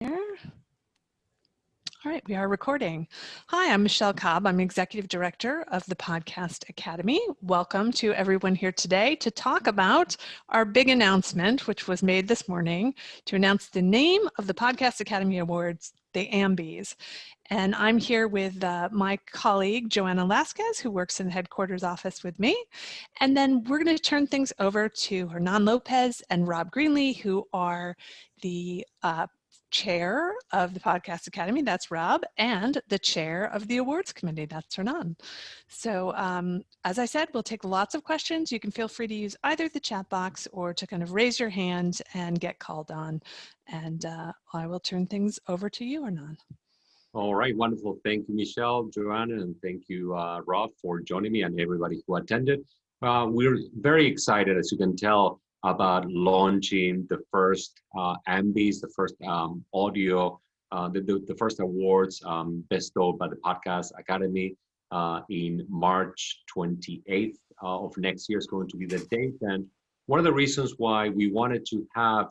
All right, we are recording. Hi, I'm Michelle Cobb. I'm Executive Director of the Podcast Academy. Welcome to everyone here today to talk about our big announcement, which was made this morning, to announce the name of the Podcast Academy Awards, the Ambies. And I'm here with my colleague, Joanna Lasquez, who works in the headquarters office with me. And then we're going to turn things over to Hernan Lopez and Rob Greenlee, who are the chair of the Podcast Academy, that's Rob, and the chair of the awards committee, that's Hernan. So as I said, we'll take lots of questions. You can feel free to use either the chat box or to kind of raise your hand and get called on. And I will turn things over to you, Hernan. All right, wonderful. Thank you, Michelle, Joanna, and thank you, Rob, for joining me and everybody who attended. We're very excited, as you can tell, about launching the first Ambies, the first audio, the first awards bestowed by the Podcast Academy in March 28th of next year is going to be the date. And one of the reasons why we wanted to have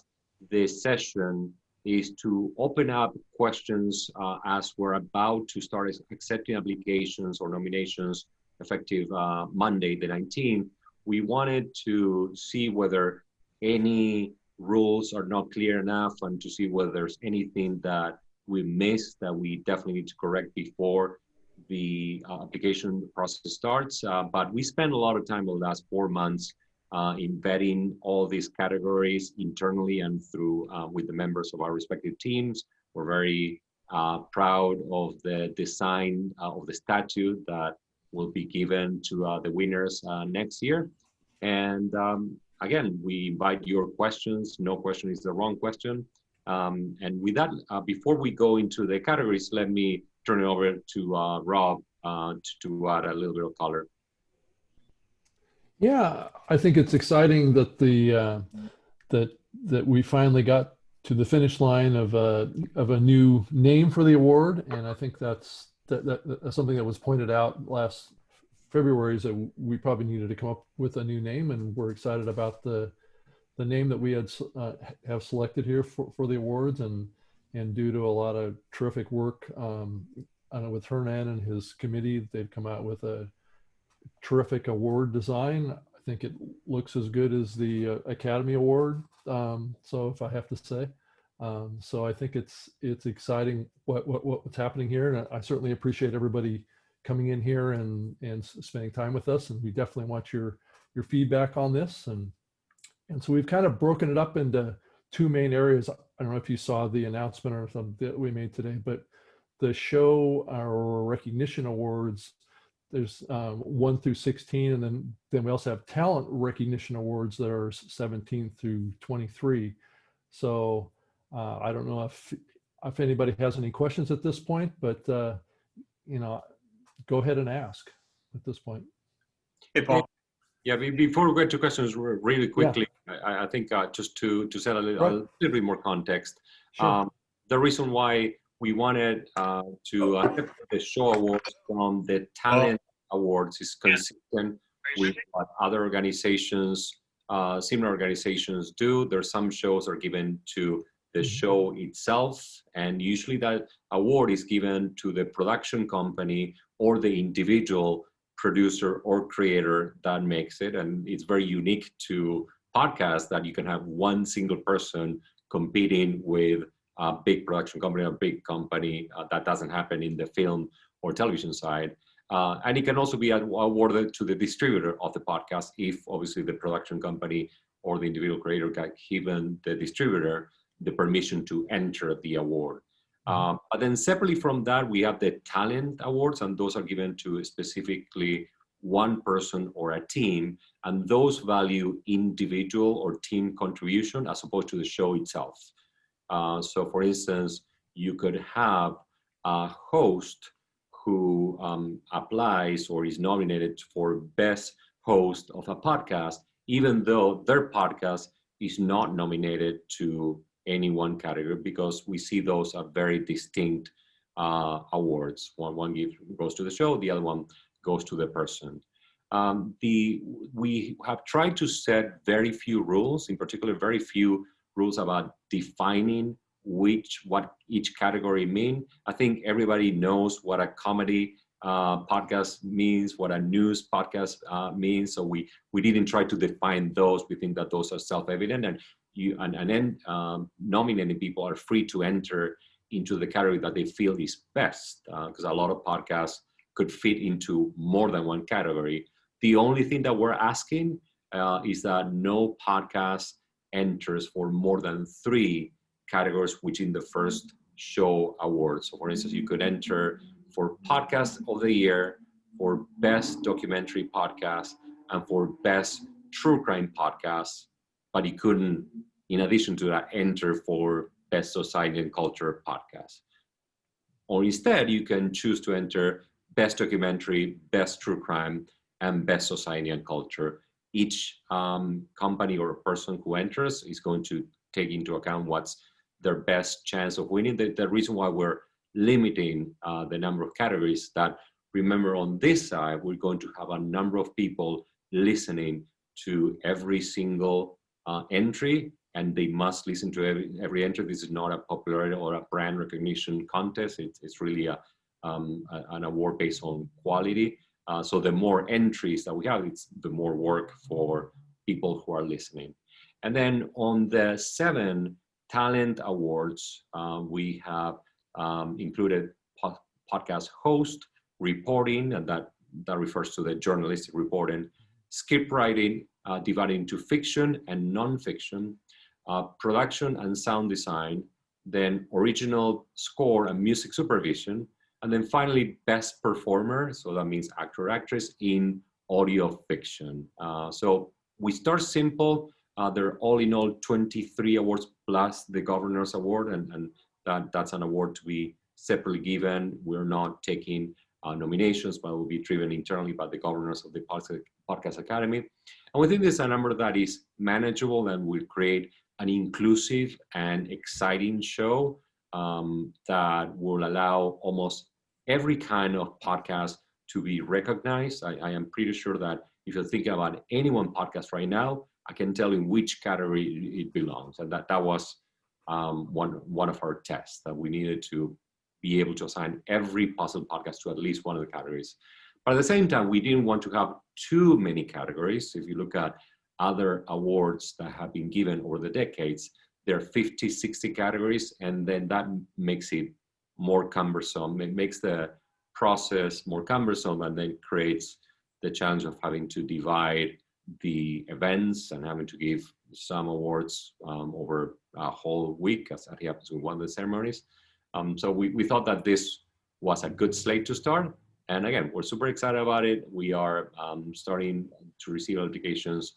this session is to open up questions as we're about to start accepting applications or nominations effective Monday, the 19th. We wanted to see whether any rules are not clear enough and to see whether there's anything that we missed that we definitely need to correct before the application process starts. But we spent a lot of time over the last 4 months in vetting all these categories internally and through with the members of our respective teams. We're very proud of the design of the statute that will be given to the winners next year. And again, we invite your questions. No question is the wrong question. And with that, before we go into the categories, let me turn it over to Rob to add a little bit of color. Yeah, I think it's exciting that that we finally got to the finish line of a new name for the award, and I think that's something that was pointed out last February, is that we probably needed to come up with a new name, and we're excited about the name that we have selected here for the awards, and due to a lot of terrific work with Hernan and his committee, they've come out with a terrific award design. I think it looks as good as the Academy Award. So if I have to say, so I think it's exciting what's happening here, and I certainly appreciate everybody coming in here and spending time with us. And we definitely want your feedback on this. And so we've kind of broken it up into two main areas. I don't know if you saw the announcement or something that we made today, but the show our recognition awards, there's 1 through 16, and then we also have talent recognition awards that are 17 through 23. So I don't know if anybody has any questions at this point, but you know, go ahead and ask at this point. Hey, Paul. Yeah, before we get to questions really quickly, yeah. I think just to set a little bit more context, sure. The reason why we wanted to accept the show awards from the talent awards is consistent with what other organizations, similar organizations do. There's some shows are given to the show itself, and usually that award is given to the production company or the individual producer or creator that makes it. And it's very unique to podcasts that you can have one single person competing with a big production company or big company. That doesn't happen in the film or television side. And it can also be awarded to the distributor of the podcast if obviously the production company or the individual creator got given the distributor the permission to enter the award. But then separately from that, we have the talent awards, and those are given to specifically one person or a team, and those value individual or team contribution as opposed to the show itself. So for instance, you could have a host who applies or is nominated for best host of a podcast, even though their podcast is not nominated to any one category, because we see those are very distinct awards. One goes to the show, the other one goes to the person. We have tried to set very few rules, in particular, very few rules about defining what each category mean. I think everybody knows what a comedy podcast means, what a news podcast means. So we didn't try to define those. We think that those are self-evident, and nominating people are free to enter into the category that they feel is best, because a lot of podcasts could fit into more than one category. The only thing that we're asking is that no podcast enters for more than 3 categories within the first show awards. So for instance, you could enter for Podcast of the Year, for Best Documentary Podcast, and for Best True Crime Podcast, but you couldn't, in addition to that, enter for Best Society and Culture Podcast. Or instead, you can choose to enter Best Documentary, Best True Crime, and Best Society and Culture. Each company or person who enters is going to take into account what's their best chance of winning. The reason why we're limiting the number of categories, that remember on this side, we're going to have a number of people listening to every single entry, and they must listen to every entry. This is not a popularity or a brand recognition contest. It's really an award based on quality. So the more entries that we have, it's the more work for people who are listening. And then on the 7 talent awards, we have included podcast host, reporting, and that refers to the journalistic reporting, script writing, divided into fiction and nonfiction, production and sound design, then original score and music supervision, and then finally best performer. So that means actor, actress in audio fiction. So we start simple. They're all in all 23 awards plus the Governor's Award, and that's an award to be separately given. We're not taking nominations, but will be driven internally by the governors of the Podcast Academy. And we think this is a number that is manageable and will create an inclusive and exciting show that will allow almost every kind of podcast to be recognized. I am pretty sure that if you're thinking about any one podcast right now, I can tell you which category it belongs. And that was one of our tests, that we needed to be able to assign every possible podcast to at least one of the categories. But at the same time, we didn't want to have too many categories. If you look at other awards that have been given over the decades, there are 50, 60 categories, and then that makes it more cumbersome. It makes the process more cumbersome, and then creates the challenge of having to divide the events and having to give some awards over a whole week, as it happens with one of the ceremonies. So we thought that this was a good slate to start. And again, we're super excited about it. We are starting to receive applications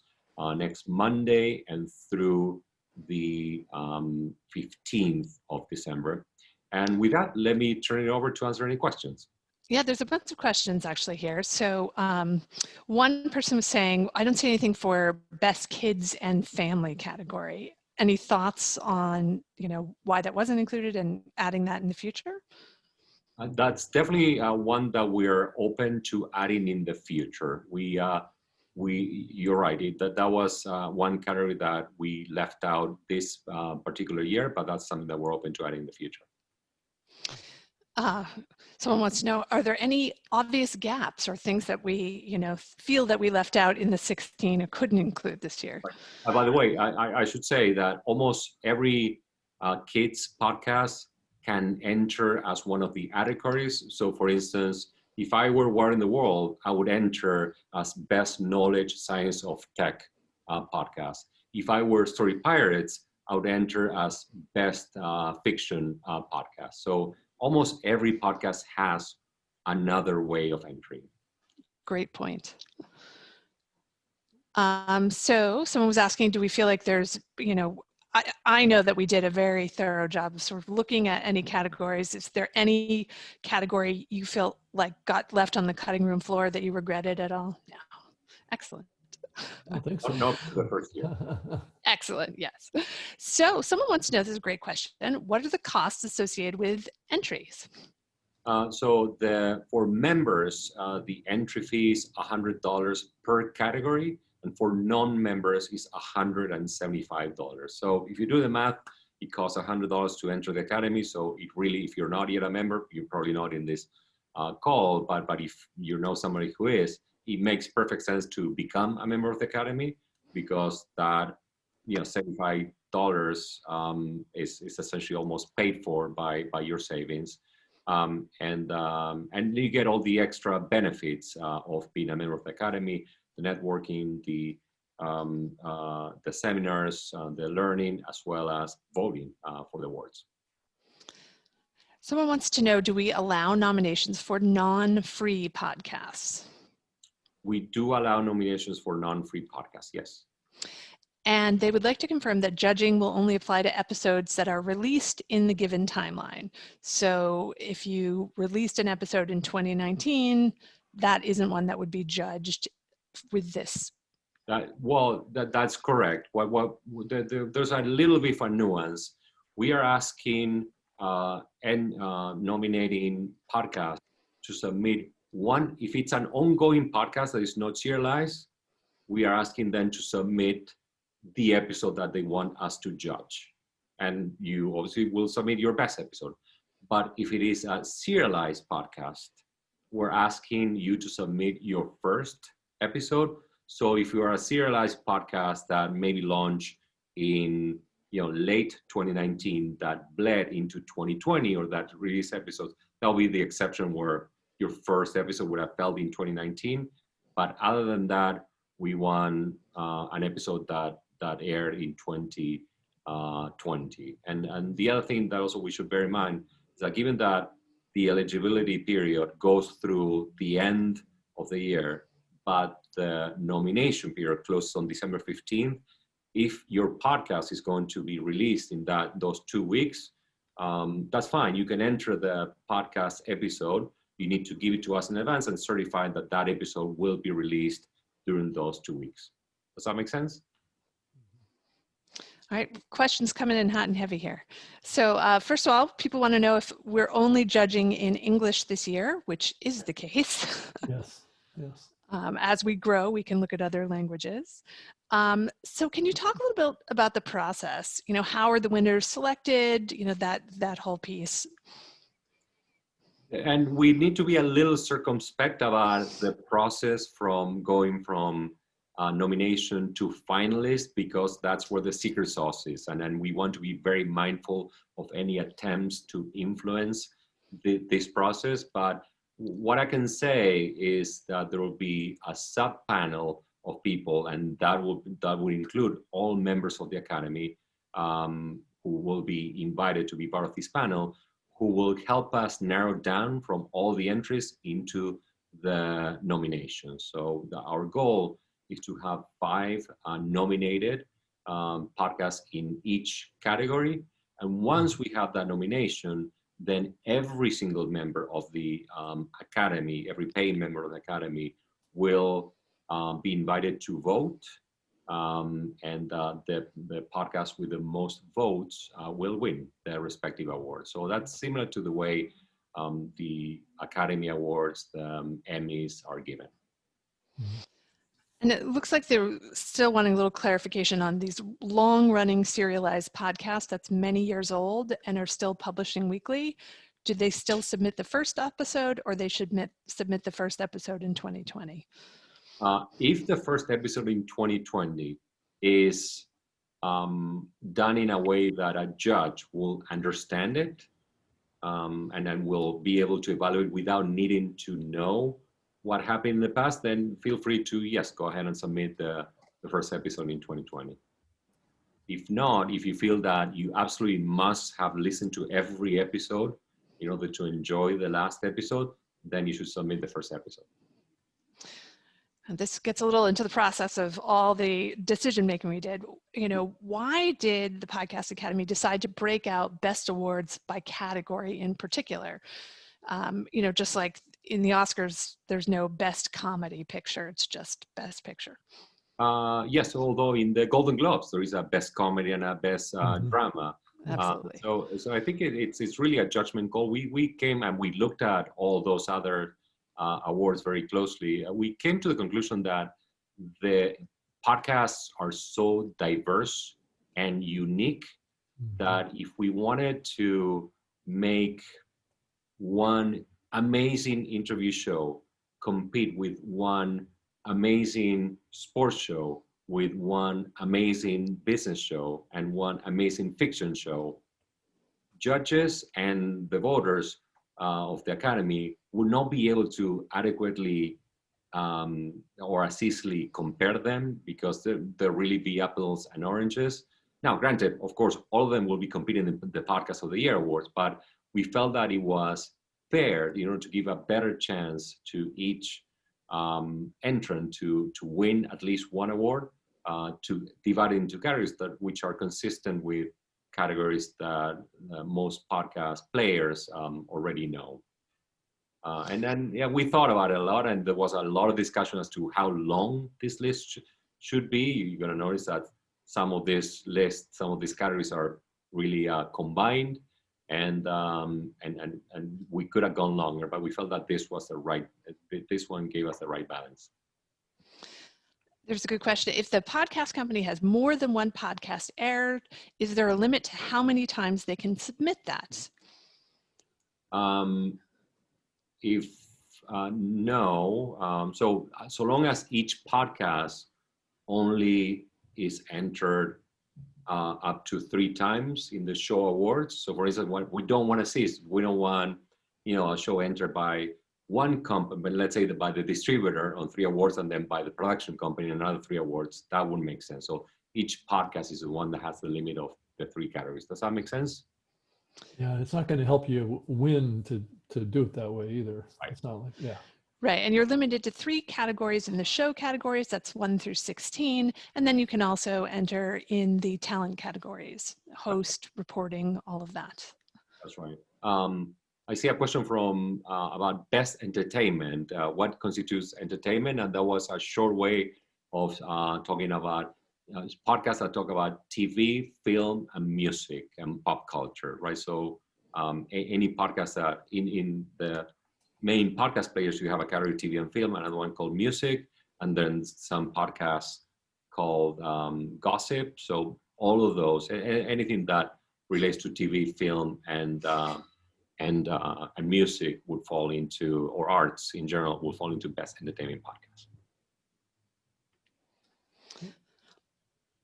next Monday and through the 15th of December. And with that, let me turn it over to answer any questions. Yeah, there's a bunch of questions actually here. So one person was saying, I don't see anything for best kids and family category. Any thoughts on, why that wasn't included and adding that in the future? That's definitely one that we're open to adding in the future. You're right, that was one category that we left out this particular year, but that's something that we're open to adding in the future. Someone wants to know, are there any obvious gaps or things that we, feel that we left out in the 16 or couldn't include this year? By the way, I should say that almost every kids podcast can enter as one of the categories. So for instance, if I were War in the World, I would enter as Best Knowledge Science of Tech podcast. If I were Story Pirates, I would enter as Best Fiction podcast. So almost every podcast has another way of entering. Great point. So someone was asking, do we feel like there's, I know that we did a very thorough job of sort of looking at any categories. Is there any category you feel like got left on the cutting room floor that you regretted at all? No. Excellent. I think so. No, the first year. Excellent, yes. So someone wants to know, this is a great question, what are the costs associated with entries? So for members, the entry fee is $100 per category, and for non-members is $175. So if you do the math, It costs $100 to enter the academy. So it really, if you're not yet a member, you're probably not in this call, but if you know somebody who is, it makes perfect sense to become a member of the academy, because that, $75 is essentially almost paid for by your savings. And you get all the extra benefits of being a member of the academy, the networking, the seminars, the learning, as well as voting for the awards. Someone wants to know, do we allow nominations for non-free podcasts? We do allow nominations for non-free podcasts, yes. And they would like to confirm that judging will only apply to episodes that are released in the given timeline. So if you released an episode in 2019, that isn't one that would be judged with this. That's correct. There's a little bit of a nuance. We are asking and nominating podcasts to submit one. If it's an ongoing podcast that is not serialized, we are asking them to submit the episode that they want us to judge. And you obviously will submit your best episode. But if it is a serialized podcast, we're asking you to submit your first episode. So if you are a serialized podcast that maybe launched in late 2019 that bled into 2020, or that release episodes, that'll be the exception where your first episode would have fell in 2019. But other than that, we want an episode that aired in 2020. And the other thing that also we should bear in mind is that given that the eligibility period goes through the end of the year, but the nomination period closes on December 15th, if your podcast is going to be released in those 2 weeks, that's fine. You can enter the podcast episode. You need to give it to us in advance and certify that that episode will be released during those 2 weeks. Does that make sense? All right, questions coming in hot and heavy here. So first of all, people want to know if we're only judging in English this year, which is the case. Yes, yes. As we grow, we can look at other languages. So can you talk a little bit about the process? How are the winners selected? That whole piece. And we need to be a little circumspect about the process from going from nomination to finalist, because that's where the secret sauce is. And then we want to be very mindful of any attempts to influence this process. But what I can say is that there will be a sub-panel of people, and that will include all members of the Academy who will be invited to be part of this panel, who will help us narrow down from all the entries into the nominations. So our goal is to have 5 nominated podcasts in each category. And once we have that nomination, then every single member of the Academy, every paying member of the Academy will be invited to vote. And the podcast with the most votes will win their respective award. So that's similar to the way the Academy Awards, the Emmys are given. And it looks like they're still wanting a little clarification on these long-running serialized podcasts that's many years old and are still publishing weekly. Do they still submit the first episode, or they should submit the first episode in 2020? If the first episode in 2020 is done in a way that a judge will understand it, and then will be able to evaluate without needing to know what happened in the past, then feel free to, yes, go ahead and submit the first episode in 2020. If not, if you feel that you absolutely must have listened to every episode in order to enjoy the last episode, then you should submit the first episode. And this gets a little into the process of all the decision making we did. Why did the Podcast Academy decide to break out best awards by category in particular? Just like in the Oscars, there's no best comedy picture, it's just best picture. Yes, although in the Golden Globes, there is a best comedy and a best drama. Absolutely. So I think it's really a judgment call. We came and we looked at all those other awards very closely. We came to the conclusion that the podcasts are so diverse and unique that if we wanted to make one amazing interview show compete with one amazing sports show, with one amazing business show, and one amazing fiction show, judges and the voters of the Academy would not be able to adequately or as easily compare them, because they'll really be apples and oranges. Now, granted, of course, all of them will be competing in the Podcast of the Year awards, but we felt that it was fair, in order to give a better chance to each entrant to win at least one award, to divide it into categories which are consistent with categories that most podcast players already know. And then, yeah, we thought about it a lot, and there was a lot of discussion as to how long this list should be. You're going to notice that some of this list, some of these categories are really combined, and we could have gone longer, but we felt that this was this one gave us the right balance. There's a good question. If the podcast company has more than one podcast aired, is there a limit to how many times they can submit that? No. So long as each podcast only is entered up to 3 times in the show awards. So for instance, what we don't want to see is, we don't want, a show entered by one company, but let's say that by the distributor on 3 awards, and then by the production company another 3 awards. That wouldn't make sense. So each podcast is the one that has the limit of the 3 categories. Does that make sense? Yeah, it's not going to help you win to do it that way either. Right. It's not like, yeah. Right, and you're limited to 3 categories in the show categories. That's 1 through 16. And then you can also enter in the talent categories, host, reporting, all of that. That's right. I see a question from about best entertainment. What constitutes entertainment? And that was a short way of talking about podcasts that talk about TV, film, and music and pop culture, right? So any podcast that in the main podcast players, you have a category TV and film, another one called music, and then some podcasts called gossip. So all of those, anything that relates to TV, film, and music would fall into, or arts in general, would fall into best entertainment podcast.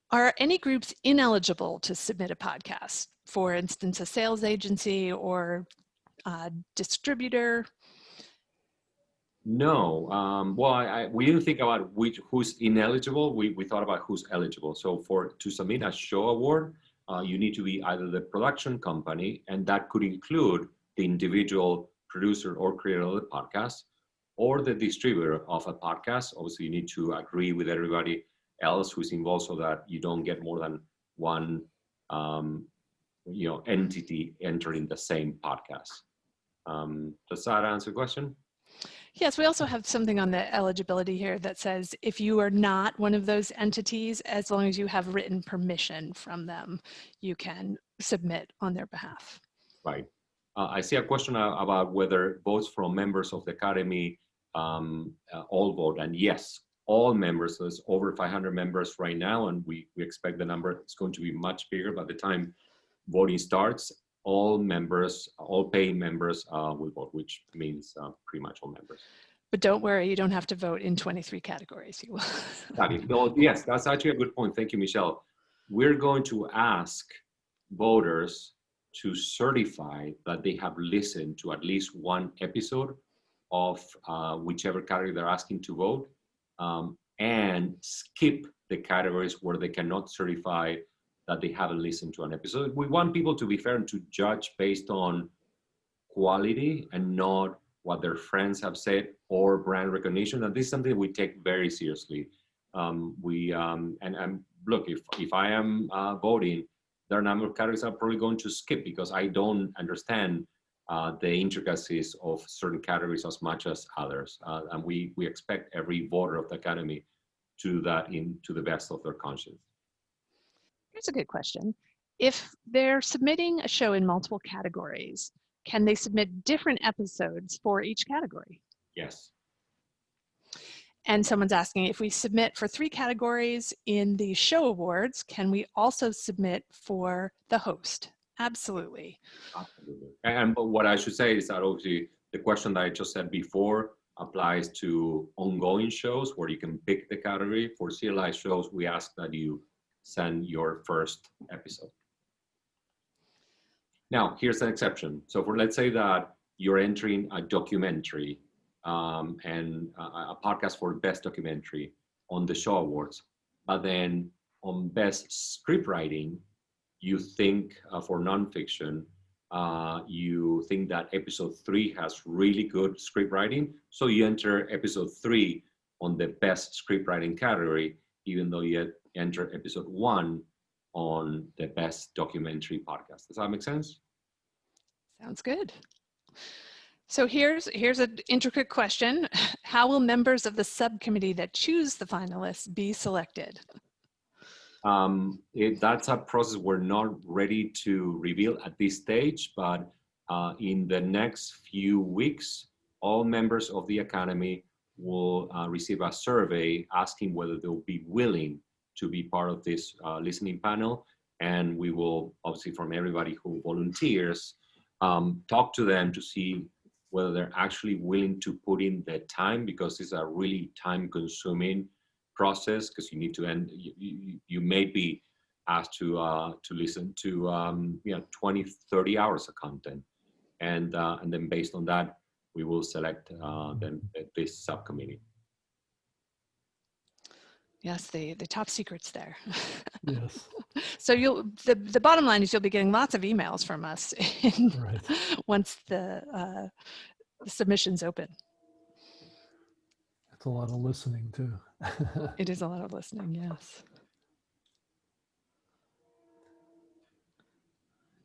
Are any groups ineligible to submit a podcast? For instance, a sales agency or a distributor? No. Well, we didn't think about who's ineligible. We thought about who's eligible. So to submit a show award, you need to be either the production company, and that could include the individual producer or creator of the podcast, or the distributor of a podcast. Obviously, you need to agree with everybody else who's involved, so that you don't get more than one entity entering the same podcast. Does that answer the question? Yes, we also have something on the eligibility here that says if you are not one of those entities, as long as you have written permission from them, you can submit on their behalf. Right. I see a question about whether votes from members of the Academy all vote, and yes, all members. There's over 500 members right now, and we expect the number is going to be much bigger by the time voting starts. All members, all paying members will vote, which means pretty much all members. But don't worry, you don't have to vote in 23 categories. You will. Yes, that's actually a good point. Thank you, Michelle. We're going to ask voters to certify that they have listened to at least one episode of whichever category they're asking to vote, and skip the categories where they cannot certify that they haven't listened to an episode. We want people to be fair and to judge based on quality and not what their friends have said or brand recognition. And this is something we take very seriously. Look, if I am voting, there are a number of categories I'm probably going to skip because I don't understand the intricacies of certain categories as much as others. And we expect every voter of the Academy to do that to the best of their conscience. Here's a good question. If they're submitting a show in multiple categories, can they submit different episodes for each category? Yes. And someone's asking, if we submit for 3 categories in the show awards, can we also submit for the host? Absolutely. Absolutely. And but what I should say is that obviously the question that I just said before applies to ongoing shows where you can pick the category. For CLI shows, we ask that you send your first episode. Now, here's an exception. So for, let's say that you're entering a documentary and a podcast for best documentary on the show awards, but then on best script writing, you think for nonfiction, you think that episode 3 has really good script writing, so you enter episode 3 on the best script writing category, even though you enter episode 1 on the best documentary podcast. Does that make sense? Sounds good. So here's an intricate question. How will members of the subcommittee that choose the finalists be selected? That's a process we're not ready to reveal at this stage, but in the next few weeks, all members of the Academy will receive a survey asking whether they'll be willing to be part of this listening panel. And we will, obviously, from everybody who volunteers, talk to them to see whether they're actually willing to put in the time, because it's a really time-consuming process, because you need to end, you may be asked to listen to 20, 30 hours of content. And then based on that, we will select then this subcommittee. Yes, the top secrets there. Yes. So the bottom line is you'll be getting lots of emails from us Right. once the submission's open. It's a lot of listening too. It is a lot of listening, yes.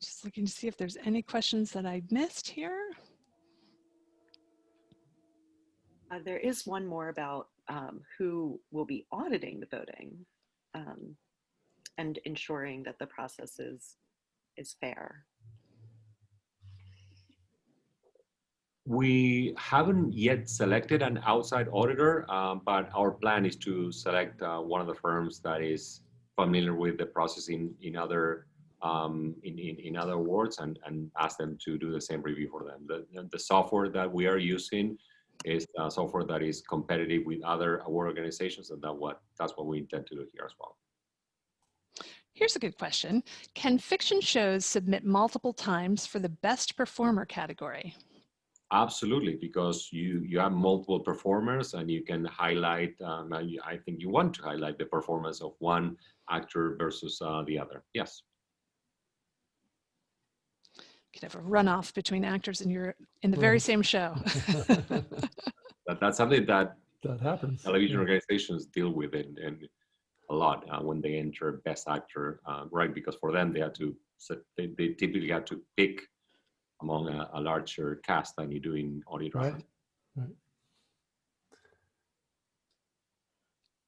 Just looking to see if there's any questions that I missed here. There is one more about who will be auditing the voting and ensuring that the process is fair. We haven't yet selected an outside auditor, but our plan is to select one of the firms that is familiar with the process in other awards and ask them to do the same review for them. The software that we are using is software that is competitive with other award organizations, and that's what we intend to do here as well. Here's a good question. Can fiction shows submit multiple times for the best performer category? Absolutely, because you have multiple performers and you can highlight, I think you want to highlight the performance of one actor versus the other. Yes. You could have a runoff between actors and you're in the very same show. That's something that happens. Television organizations deal with and a lot when they enter best actor, right? Because for them, they typically have to pick among a larger cast than you do in audio drama. Right.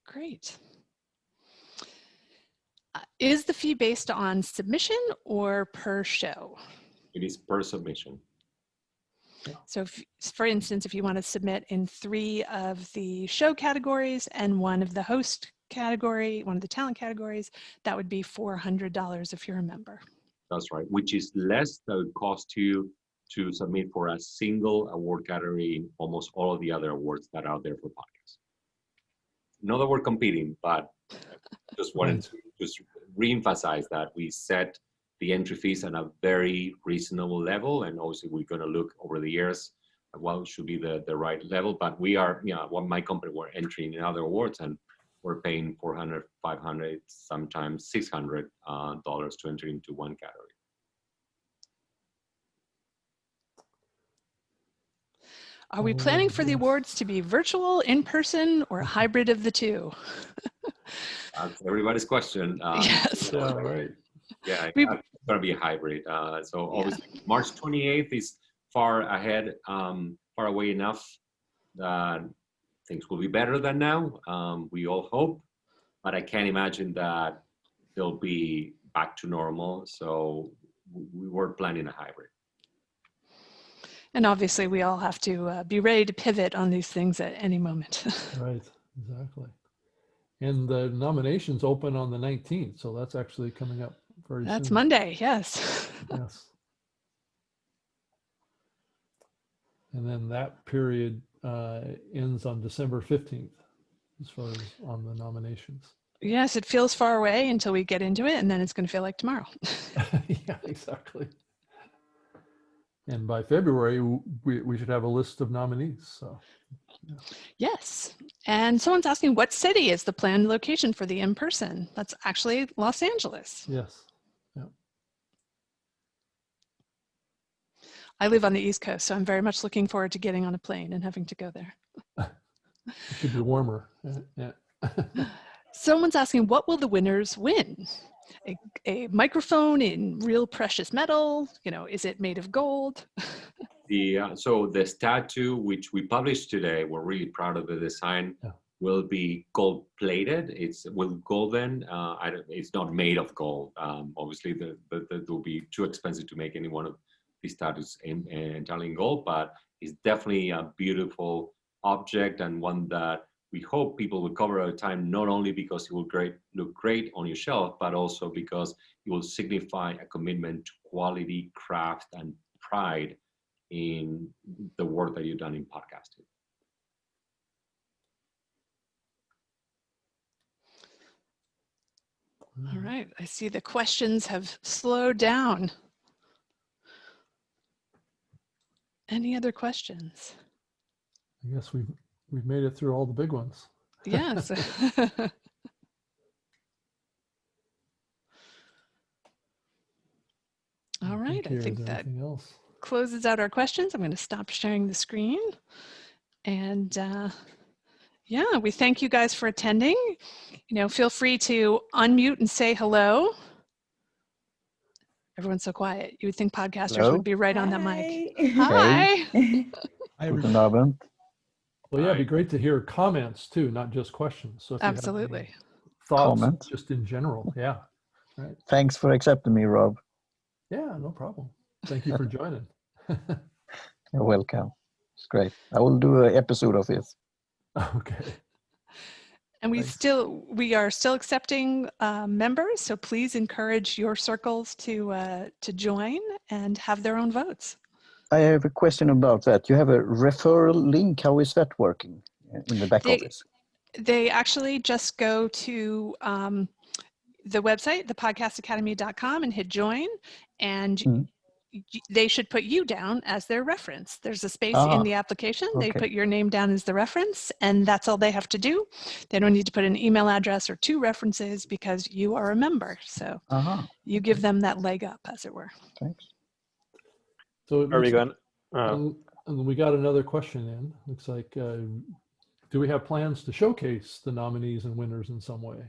Great. Is the fee based on submission or per show? It is per submission. So if, for instance, if you want to submit in 3 of the show categories and 1 of the host category, 1 of the talent categories, that would be $400 if you're a member. That's right, which is less than it would cost you to submit for a single award category in almost all of the other awards that are there for podcasts. Not that we're competing, but just wanted to just reemphasize that we set the entry fees at a very reasonable level, and obviously we're going to look over the years at what should be the right level. But we are, my company, we're entering in other awards, and we're paying $400, $500, sometimes $600 to enter into one category. Are we planning for the awards to be virtual, in person, or a hybrid of the two? That's everybody's question. Yes. Right. Yeah, it's going to be a hybrid. So obviously March 28th is far ahead, far away enough that things will be better than now. We all hope, but I can't imagine that they'll be back to normal. So we were planning a hybrid. And obviously we all have to be ready to pivot on these things at any moment. Right. Exactly. And the nominations open on the 19th, so that's actually coming up very soon. That's Monday, yes. Yes. And then that period ends on December 15th, as far as on the nominations. Yes, it feels far away until we get into it, and then it's going to feel like tomorrow. Yeah, exactly. And by February, we should have a list of nominees. So, yeah. Yes. And someone's asking, what city is the planned location for the in-person? That's actually Los Angeles. Yes. Yeah. I live on the East Coast, so I'm very much looking forward to getting on a plane and having to go there. It should be warmer. Yeah. Someone's asking, what will the winners win? A microphone in real precious metal? You know, is it made of gold? So the statue, which we published today, we're really proud of the design, will be gold plated. It's golden. It's not made of gold. Obviously, it will be too expensive to make any one of these statues entirely in gold, but it's definitely a beautiful object and one that we hope people will cover over time, not only because it will look great on your shelf, but also because it will signify a commitment to quality, craft, and pride in the work that you've done in podcasting. All right, I see the questions have slowed down. Any other questions? I guess we've made it through all the big ones. Yes. All right, I think that closes out our questions. I'm going to stop sharing the screen. And yeah, we thank you guys for attending. You know, feel free to unmute and say hello. Everyone's so quiet. You would think podcasters would be right on that mic. Hi. Hi, everyone. Well, yeah, it'd be great to hear comments too, not just questions. So if absolutely. You have thoughts comments, just in general. Yeah. Right. Thanks for accepting me, Rob. Yeah, no problem. Thank you for joining. You're welcome. It's great. I will do an episode of it. Okay. And we are still accepting members, so please encourage your circles to join and have their own votes. I have a question about that. You have a referral link. How is that working in the back office? They actually just go to the website, thepodcastacademy.com, and hit join, and they should put you down as their reference. There's a space in the application. Okay. They put your name down as the reference, and that's all they have to do. They don't need to put an email address or 2 references because you are a member. So you give them that leg up, as it were. Thanks. So are we going? And we got another question in. Looks like, do we have plans to showcase the nominees and winners in some way?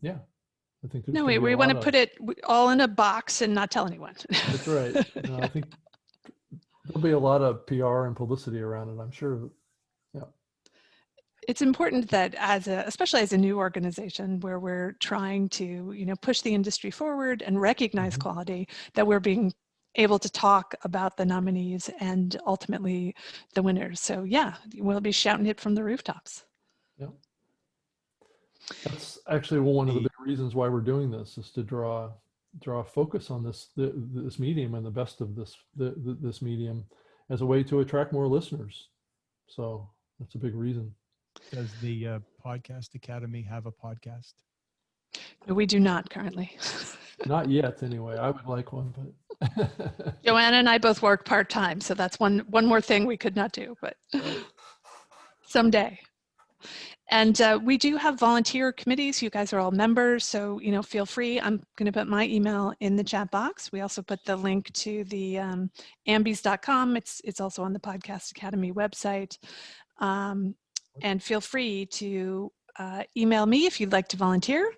Yeah. I think no, we want to put it all in a box and not tell anyone. That's right. No, I think there'll be a lot of PR and publicity around it, I'm sure. Yeah. It's important that especially as a new organization where we're trying to, push the industry forward and recognize quality, that we're being able to talk about the nominees and ultimately the winners. So yeah, we'll be shouting it from the rooftops. Yeah. That's actually one of the big reasons why we're doing this, is to draw focus on this medium and the best of this medium as a way to attract more listeners. So that's a big reason. Does the Podcast Academy have a podcast? No, we do not currently. Not yet, anyway. I would like one, but Joanna and I both work part-time, so that's one more thing we could not do, but someday. And we do have volunteer committees. You guys are all members, so feel free. I'm going to put my email in the chat box. We also put the link to the ambies.com. It's also on the Podcast Academy website. And feel free to email me if you'd like to volunteer.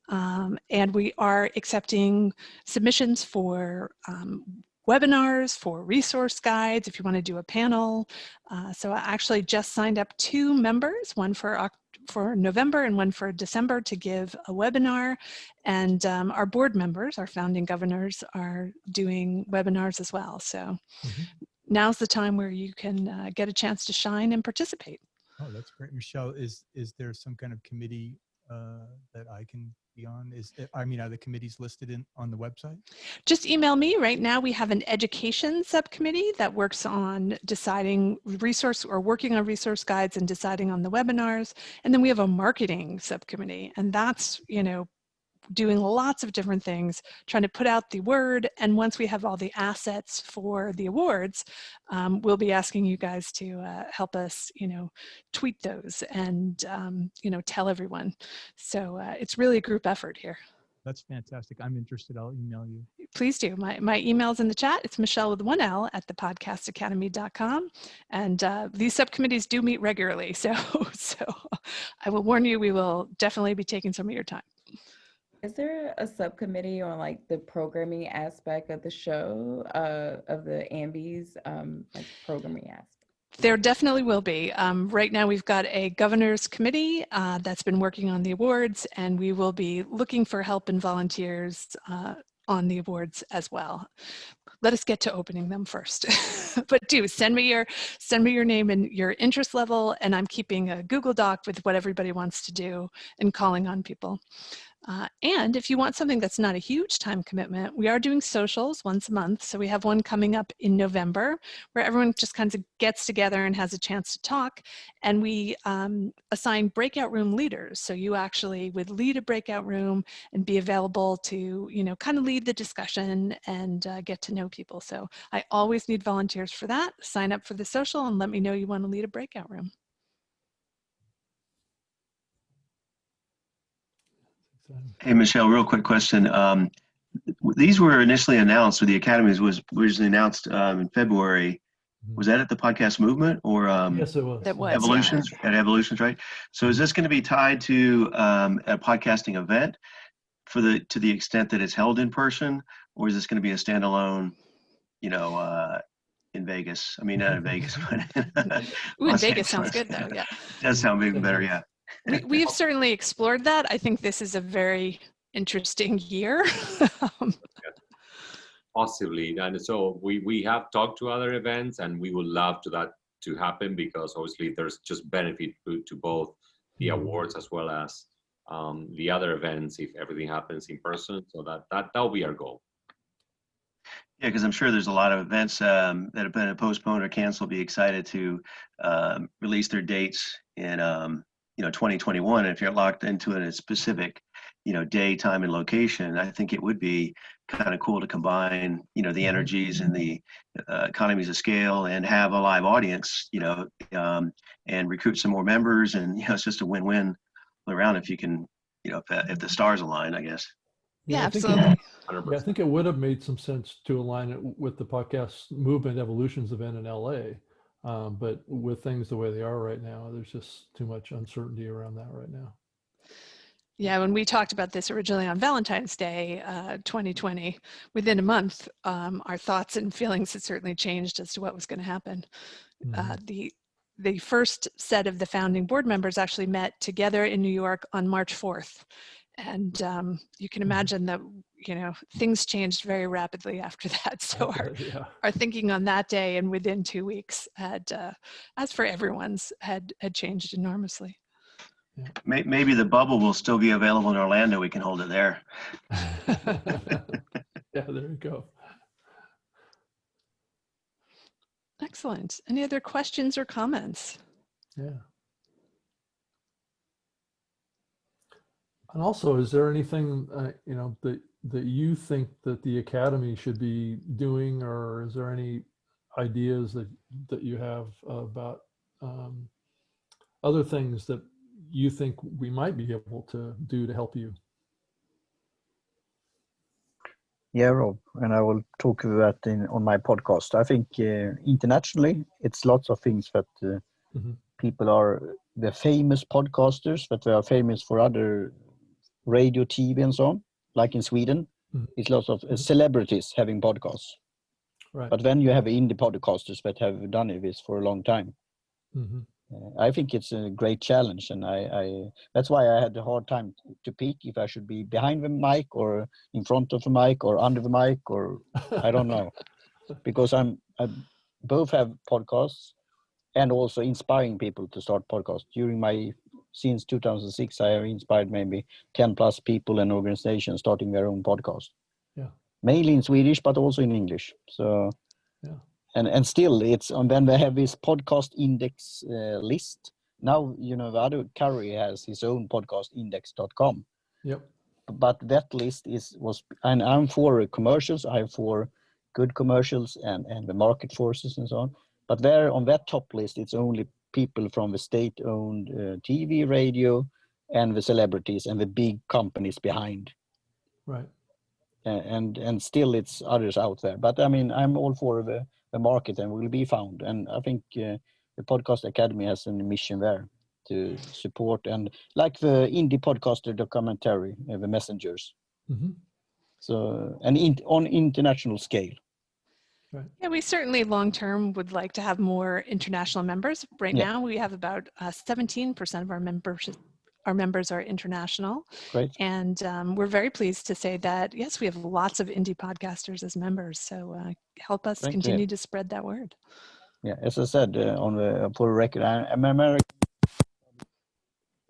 And we are accepting submissions for webinars, for resource guides, if you want to do a panel. So I actually just signed up 2 members, one for November and one for December, to give a webinar. And our board members, our founding governors, are doing webinars as well. So now's the time where you can get a chance to shine and participate. Oh, that's great. Michelle, is there some kind of committee that I can be on? Are the committees listed on the website? Just email me. Right now we have an education subcommittee that works on deciding working on resource guides and deciding on the webinars. And then we have a marketing subcommittee, and that's, doing lots of different things, trying to put out the word. And once we have all the assets for the awards, we'll be asking you guys to help us, tweet those and, tell everyone. So it's really a group effort here. That's fantastic. I'm interested. I'll email you. Please do. My email's in the chat. It's Michelle with 1L at thepodcastacademy.com. And these subcommittees do meet regularly. So I will warn you, we will definitely be taking some of your time. Is there a subcommittee on like the programming aspect of the show, of the Ambies, like programming aspect? There definitely will be. Right now we've got a governor's committee that's been working on the awards, and we will be looking for help and volunteers on the awards as well. Let us get to opening them first. But do send me your name and your interest level, and I'm keeping a Google Doc with what everybody wants to do and calling on people. And if you want something that's not a huge time commitment, we are doing socials once a month. So we have one coming up in November where everyone just kind of gets together and has a chance to talk. And we assign breakout room leaders. So you actually would lead a breakout room and be available to, kind of lead the discussion and get to know people. So I always need volunteers for that. Sign up for the social and let me know you want to lead a breakout room. Hey, Michelle, real quick question. These were initially announced, or the Academies was originally announced in February. Was that at the Podcast Movement or Yes, it was. That was, Evolutions? yeah. At Evolutions, right? So is this going to be tied to a podcasting event to the extent that it's held in person, or is this going to be a standalone, in Vegas? I mean, not in Vegas, but Ooh, in Vegas sounds good though, yeah. Does sound even better, yeah. We've certainly explored that. I think this is a very interesting year. Possibly, and so we have talked to other events, and we would love that to happen, because obviously there's just benefit to both the awards as well as the other events if everything happens in person. So that'll be our goal. Yeah, because I'm sure there's a lot of events that have been postponed or canceled be excited to release their dates in 2021. And if you're locked into a specific day, time, and location, I think it would be kind of cool to combine the energies and the economies of scale and have a live audience, and recruit some more members. And it's just a win-win around if you can, if the stars align, I guess. Yeah, I absolutely. I think it would have made some sense to align it with the Podcast Movement Evolutions event in LA. But with things the way they are right now, there's just too much uncertainty around that right now. Yeah, when we talked about this originally on Valentine's Day, 2020, within a month, our thoughts and feelings had certainly changed as to what was going to happen. The first set of the founding board members actually met together in New York on March 4th. And you can imagine that, things changed very rapidly after that. So our thinking on that day and within 2 weeks had, as for everyone's, had changed enormously. Yeah. Maybe the bubble will still be available in Orlando. We can hold it there. Yeah, there you go. Excellent. Any other questions or comments? Yeah. And also, is there anything that you think that the Academy should be doing, or is there any ideas that you have about other things that you think we might be able to do to help you? Yeah, Rob, and I will talk about that on my podcast. I think internationally, it's lots of things that people are the famous podcasters, but they are famous for other radio, TV, and so on. Like in Sweden, it's lots of celebrities having podcasts. Right. But then you have indie podcasters that have done this for a long time. I think it's a great challenge, and I that's why I had a hard time to pick if I should be behind the mic or in front of the mic or under the mic, or I don't know, because I both have podcasts, and also inspiring people to start podcasts. Since 2006, I have inspired maybe 10 plus people and organizations starting their own podcast. Yeah. Mainly in Swedish, but also in English. So, yeah. And still it's when they have this podcast index list. Now, the other Curry has his own podcast index.com. Yep. But that list and I'm for commercials. I'm for good commercials and the market forces and so on. But there on that top list, it's only people from the state-owned TV, radio, and the celebrities and the big companies behind. Right. And still it's others out there. But I mean, I'm all for the market and will be found. And I think the Podcast Academy has a mission there to support, and like the indie podcaster documentary, The Messengers. Mm-hmm. So, and on international scale. Right. Yeah, we certainly long-term would like to have more international members. Right now, we have about 17% of our members are international. Great. And we're very pleased to say that, yes, we have lots of indie podcasters as members. So help us continue to spread that word. Yeah, as I said, for the record, I'm American.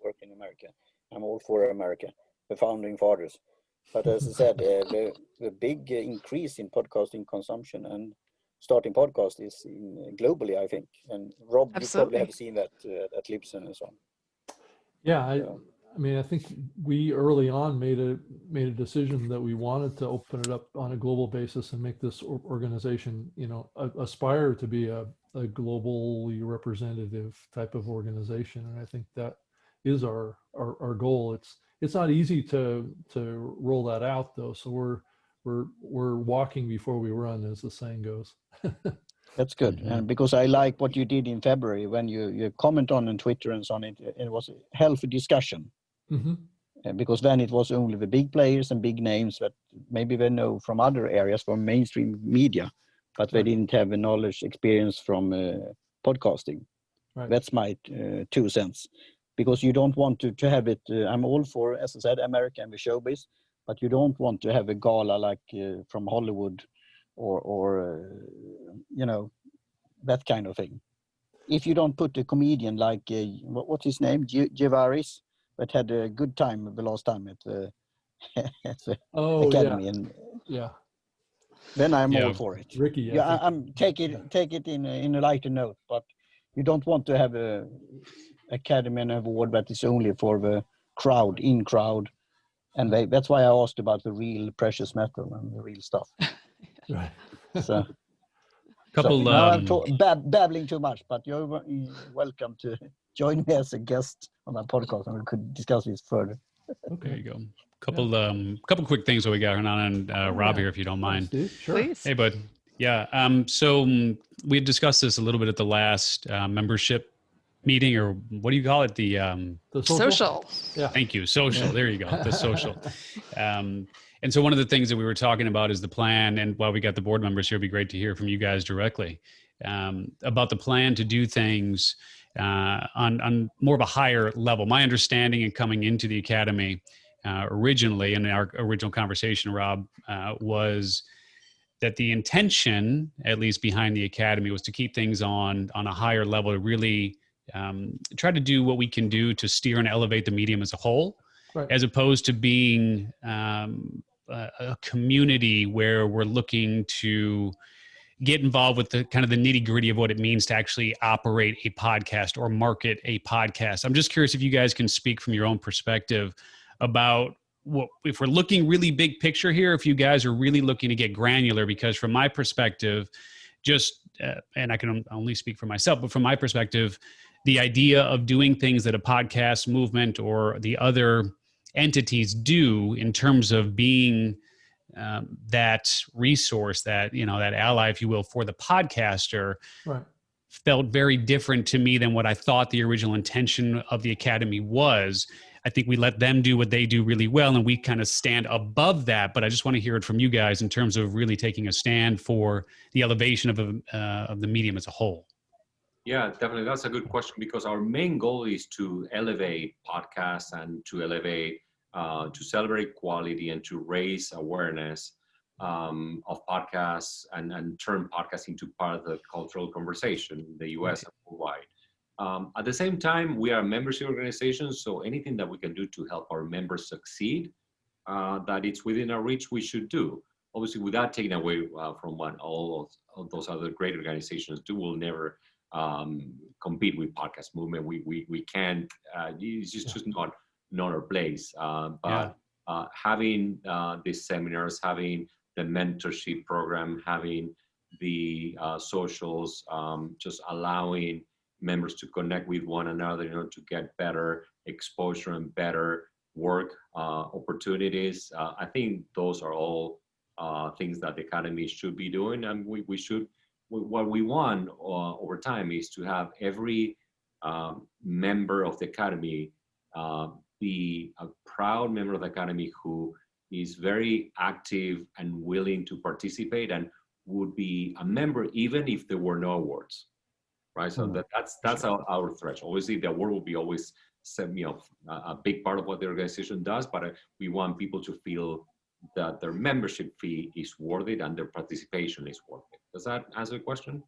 Work in America. I'm all for America, the founding fathers. But as I said, the big increase in podcasting consumption and starting podcast is globally, I think. And Rob, Absolutely. You probably have seen that at Libsyn and so on. Yeah, I mean, I think we early on made a decision that we wanted to open it up on a global basis and make this organization, aspire to be a globally representative type of organization. And I think that is our goal. It's not easy to roll that out though. So we're walking before we run, as the saying goes. That's good. Mm-hmm. And because I like what you did in February when you comment on Twitter and so on, it was a healthy discussion. Mm-hmm. Because then it was only the big players and big names that maybe they know from other areas, from mainstream media, but they didn't have the knowledge, experience from podcasting. Right. That's my 2 cents. Because you don't want to have it, I'm all for, as I said, America and the showbiz, but you don't want to have a gala like from Hollywood or that kind of thing. If you don't put a comedian like, what's his name, Javaris, that had a good time the last time at the, at the Academy. Yeah. Then I'm all for it. Ricky, I'm take it in a lighter note, but you don't want to have a Academy award that is only for the crowd, and that's why I asked about the real precious metal and the real stuff. Right. So, now I'm babbling too much, but you're welcome to join me as a guest on my podcast, and we could discuss this further. Okay. There you go. Couple quick things that we got on Rob here, if you don't mind. Sure. Please. Hey, bud. Yeah. So we had discussed this a little bit at the last membership meeting, or what do you call it? The social. Yeah. Thank you. Social. There you go. The social. And so one of the things that we were talking about is the plan. And while we got the board members here, it'd be great to hear from you guys directly about the plan to do things on more of a higher level. My understanding in coming into the Academy originally, in our original conversation, Rob, was that the intention, at least behind the Academy, was to keep things on a higher level, to really try to do what we can do to steer and elevate the medium as a whole, right, as opposed to being a community where we're looking to get involved with the kind of the nitty gritty of what it means to actually operate a podcast or market a podcast. I'm just curious if you guys can speak from your own perspective about what, if we're looking really big picture here, if you guys are really looking to get granular, because from my perspective, and I can only speak for myself, but from my perspective, the idea of doing things that a podcast movement or the other entities do in terms of being that resource, that ally, if you will, for the podcaster, right, felt very different to me than what I thought the original intention of the Academy was. I think we let them do what they do really well, and we kind of stand above that. But I just want to hear it from you guys in terms of really taking a stand for the elevation of the medium as a whole. Yeah, definitely. That's a good question, because our main goal is to elevate podcasts and to elevate, to celebrate quality and to raise awareness. of podcasts and turn podcasting into part of the cultural conversation in the US and worldwide. At the same time, we are a membership organization, so anything that we can do to help our members succeed, that it's within our reach, we should do. Obviously, without taking away from what all of those other great organizations do, we'll never compete with Podcast Movement. We can't. It's just not our place. But having these seminars, having the mentorship program, having the socials, just allowing members to connect with one another in order to get better exposure and better work opportunities. I think those are all things that the Academy should be doing, and we should. What we want over time is to have every member of the Academy be a proud member of the Academy who is very active and willing to participate and would be a member even if there were no awards, right? So that's our threshold. Obviously, the award will be always a big part of what the organization does, but we want people to feel that their membership fee is worth it and their participation is worth it. Does that answer the question?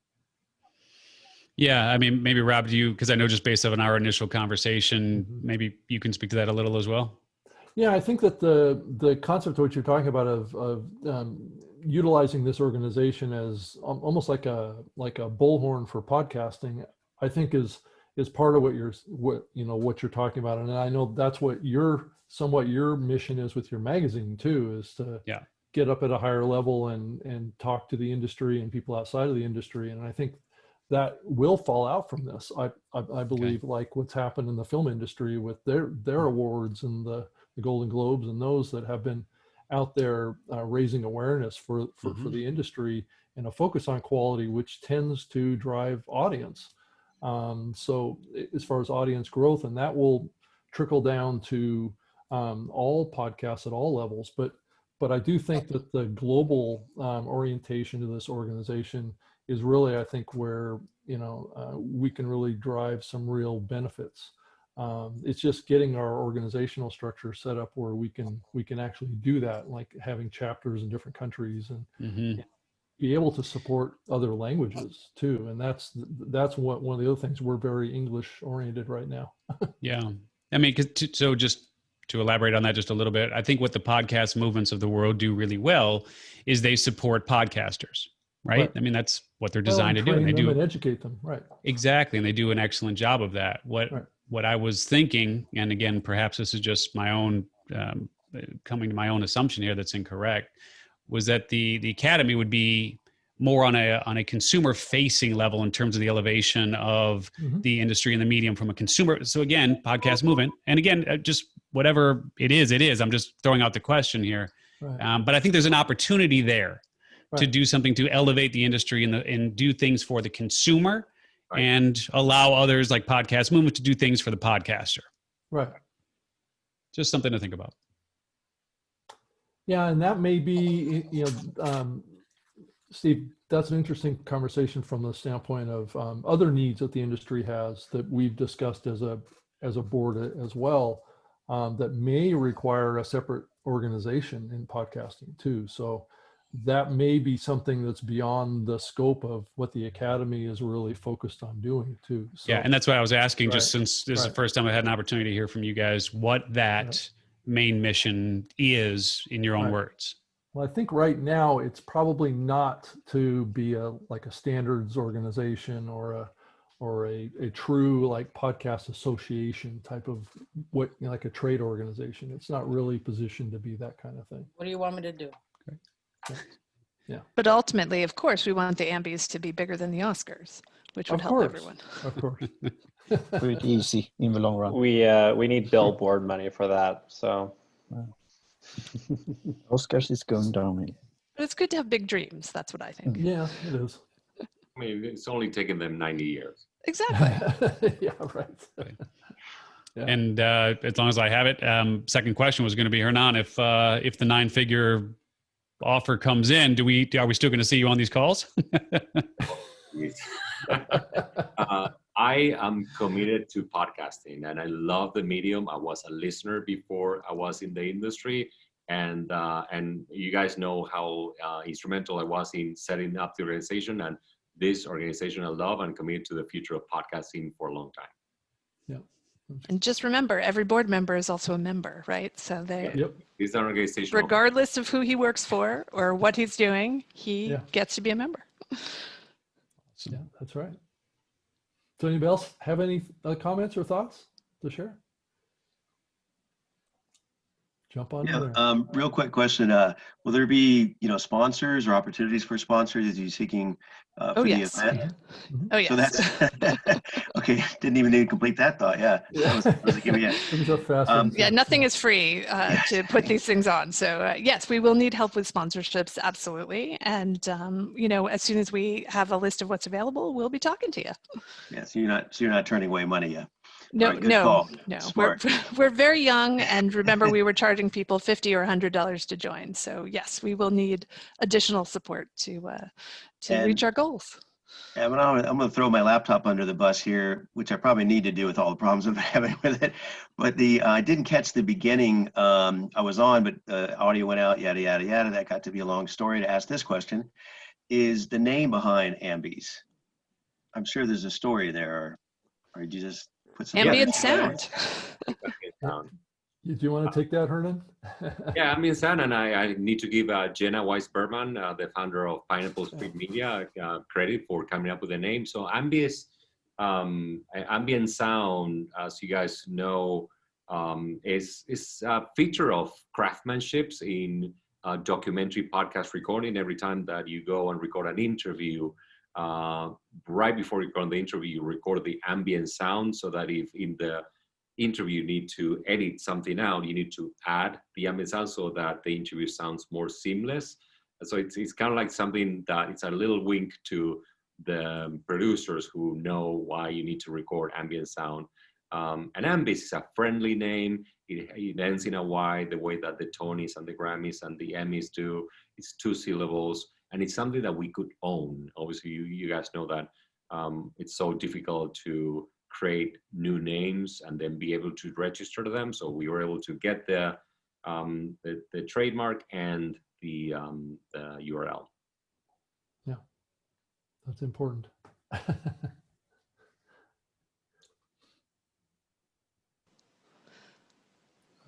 Yeah, I mean, maybe Rob, because I know just based on our initial conversation, maybe you can speak to that a little as well. Yeah, I think that the concept of what you're talking about of utilizing this organization as almost like a bullhorn for podcasting, I think is part of what you're talking about, and I know that's what your mission is with your magazine too, is to get up at a higher level and talk to the industry and people outside of the industry, and I think that will fall out from this. I believe, like what's happened in the film industry with their awards and the Golden Globes and those that have been out there raising awareness for the industry and a focus on quality, which tends to drive audience. So as far as audience growth, and that will trickle down to all podcasts at all levels. But I do think that the global orientation of this organization is really, I think, where we can really drive some real benefits. It's just getting our organizational structure set up where we can actually do that, like having chapters in different countries and be able to support other languages too. And that's one of the other things. We're very English oriented right now. Yeah, I mean, so just to elaborate on that just a little bit, I think what the podcast movements of the world do really well is they support podcasters. Right? I mean, that's what they're designed to do. And they do and educate them. Right. Exactly. And they do an excellent job of that. What I was thinking, and again, perhaps this is just my own, coming to my own assumption here that's incorrect, was that the Academy would be more on a consumer facing level in terms of the elevation of the industry and the medium from a consumer. So again, podcast movement. And again, just whatever it is, I'm just throwing out the question here. Right. But I think there's an opportunity there. Right. To do something to elevate the industry and do things for the consumer, and allow others like Podcast Movement to do things for the podcaster. Right. Just something to think about. Yeah, and that may be, Steve, that's an interesting conversation from the standpoint of other needs that the industry has that we've discussed as a board as well, that may require a separate organization in podcasting too. So that may be something that's beyond the scope of what the Academy is really focused on doing too. So, yeah, and that's why I was asking, just since this is the first time I had an opportunity to hear from you guys, what that main mission is in your own words. Well, I think right now it's probably not to be like a standards organization or a true like podcast association type of like a trade organization. It's not really positioned to be that kind of thing. What do you want me to do? Yeah. But ultimately, of course, we want the Ambies to be bigger than the Oscars, which would help everyone. Of course. Pretty easy in the long run. We need billboard money for that. So Oscars is going down. But it's good to have big dreams. That's what I think. Yeah, it is. I mean, it's only taken them 90 years. Exactly. Yeah, right. Yeah. And as long as I have it, second question was going to be, Hernan, if the 9-figure offer comes in, are we still going to see you on these calls? I am committed to podcasting and I love the medium. I was a listener before I was in the industry, and you guys know how instrumental I was in setting up the organization, and this organization I love and committed to the future of podcasting for a long time. Yeah. And just remember, every board member is also a member, right? So they, Yep. This is an organization. regardless of who he works for or what he's doing, he gets to be a member. Yeah, that's right. So anybody else have any comments or thoughts to share? Jump on in there. Real quick question. Will there be, sponsors or opportunities for sponsors as you're seeking for the event? Oh, yes. So that's okay. Didn't even need to complete that thought. Yeah. That was giving me yeah, nothing is free to put these things on. So yes, we will need help with sponsorships, absolutely. And as soon as we have a list of what's available, we'll be talking to you. Yeah. So you're not turning away money yet. No, right, no. Smart. We're very young, and remember, we were charging people $50 or $100 to join. So yes, we will need additional support to reach our goals. Yeah, but I'm going to throw my laptop under the bus here, which I probably need to do with all the problems I'm having with it. But I didn't catch the beginning. I was on, but audio went out. Yada yada yada. That got to be a long story to ask this question: is the name behind Ambies? I'm sure there's a story there, or did you just put some ambient sound? Do you want to take that, Hernan? Yeah, ambient sound, and I need to give Jenna Weiss-Berman, the founder of Pineapple Street Media, credit for coming up with the name. So Ambies, ambient sound, as you guys know, is a feature of craftsmanship in documentary podcast recording. Every time that you go and record an interview, right before recording the interview, you record the ambient sound, so that if in the interview you need to edit something out, you need to add the ambient sound so that the interview sounds more seamless. So it's kind of like something that it's a little wink to the producers who know why you need to record ambient sound. And Ambies is a friendly name. It ends in a Y, the way that the Tonys and the Grammys and the Emmys do. It's 2 syllables, and it's something that we could own. Obviously, you guys know that it's so difficult to create new names and then be able to register them. So we were able to get the trademark and the URL. Yeah, that's important.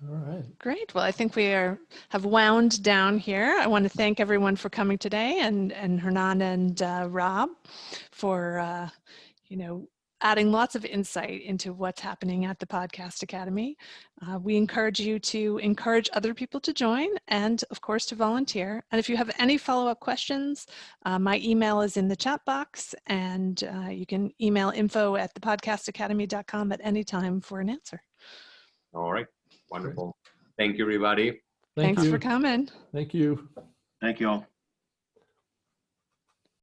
All right. Great. Well, I think we have wound down here. I want to thank everyone for coming today, and Hernan and Rob for adding lots of insight into what's happening at the Podcast Academy. We encourage you to encourage other people to join, and of course to volunteer. And if you have any follow-up questions, my email is in the chat box, and you can email info@thepodcastacademy.com at any time for an answer. All right. Wonderful. Thank you, everybody. Thanks for coming. Thank you. Thank you all.